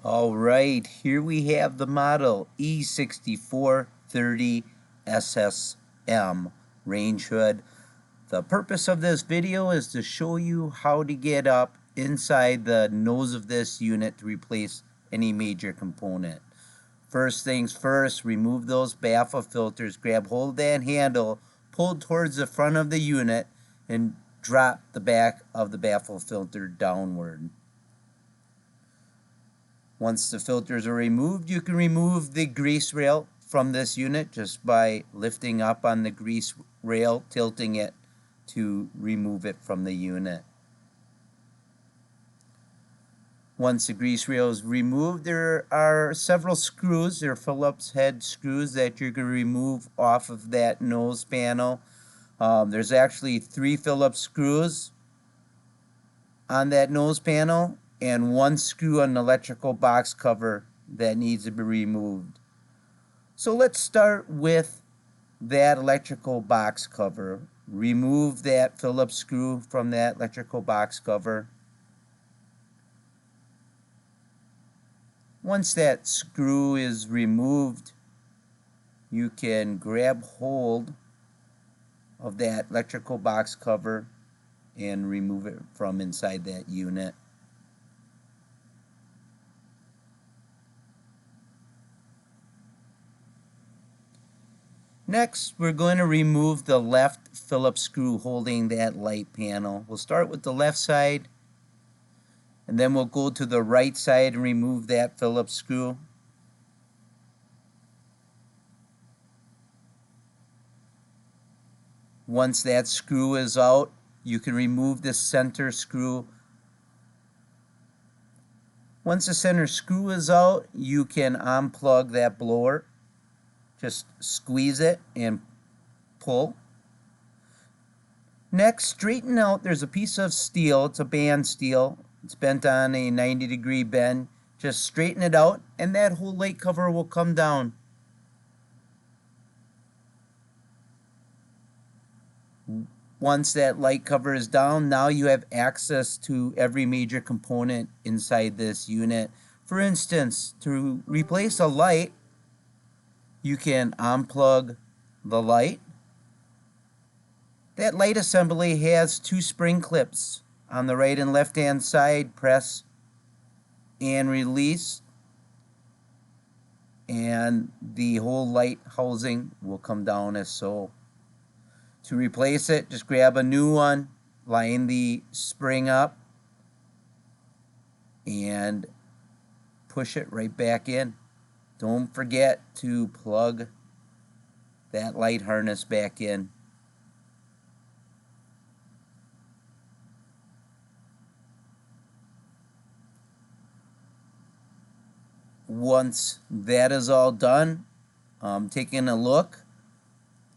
Alright, here we have the model E6430SSM range hood. The purpose of this video is to show you how to get up inside the nose of this unit to replace any major component. First things first, remove those baffle filters, grab hold of that handle, pull towards the front of the unit, and drop the back of the baffle filter downward. Once the filters are removed, you can remove the grease rail from this unit just by lifting up on the grease rail, tilting it to remove it from the unit. Once the grease rail is removed, there are several screws. They're Phillips head screws that you're going to remove off of that nose panel. There's actually 3 Phillips screws on that nose panel and 1 screw on the electrical box cover that needs to be removed. So let's start with that electrical box cover. Remove that Phillips screw from that electrical box cover. Once that screw is removed, you can grab hold of that electrical box cover and remove it from inside that unit. Next, we're going to remove the left Phillips screw holding that light panel. We'll start with the left side, and then we'll go to the right side and remove that Phillips screw. Once that screw is out, you can remove the center screw. Once the center screw is out, you can unplug that blower. Just squeeze it and pull. Next, straighten out, there's a piece of steel, it's a band steel. It's bent on a 90-degree bend. Just straighten it out and that whole light cover will come down. Once that light cover is down, now you have access to every major component inside this unit. For instance, to replace a light, you can unplug the light. That light assembly has 2 spring clips on the right and left hand side. Press and release, and the whole light housing will come down as so. To replace it, just grab a new one, line the spring up, and push it right back in. Don't forget to plug that light harness back in. Once that is all done, taking a look,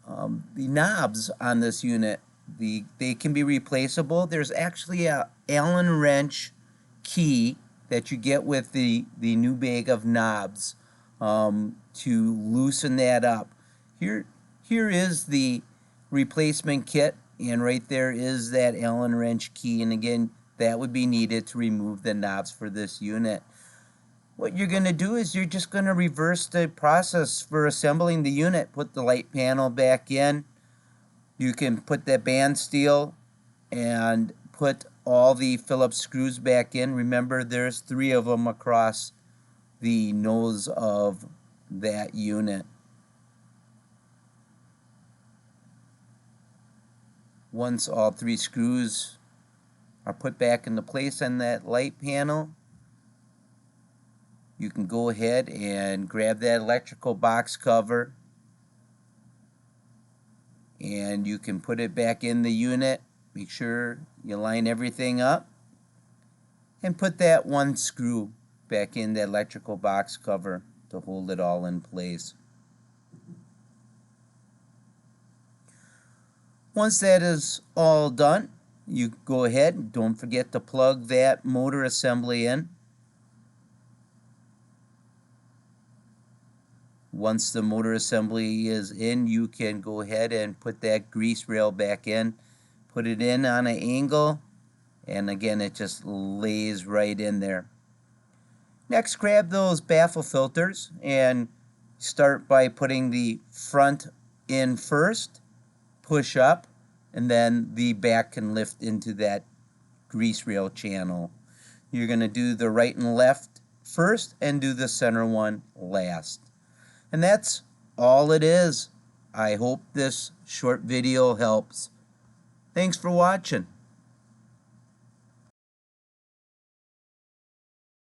the knobs on this unit, they can be replaceable. There's actually a Allen wrench key that you get with the new bag of knobs to loosen that up. Here is the replacement kit, and right there is that Allen wrench key, and again that would be needed to remove the knobs for this unit. What you're going to do is you're just going to reverse the process for assembling the unit. Put the light panel back in. You can put that band steel and put all the Phillips screws back in. Remember, there's 3 of them across the nose of that unit. Once all 3 screws are put back into place on that light panel, you can go ahead and grab that electrical box cover and you can put it back in the unit. Make sure you line everything up and put that 1 screw back in the electrical box cover to hold it all in place. Once that is all done, you go ahead and don't forget to plug that motor assembly in. Once the motor assembly is in, you can go ahead and put that grease rail back in. Put it in on an angle, and again it just lays right in there. Next, grab those baffle filters and start by putting the front in first, push up, and then the back can lift into that grease rail channel. You're going to do the right and left first and do the center one last. And that's all it is. I hope this short video helps. Thanks for watching.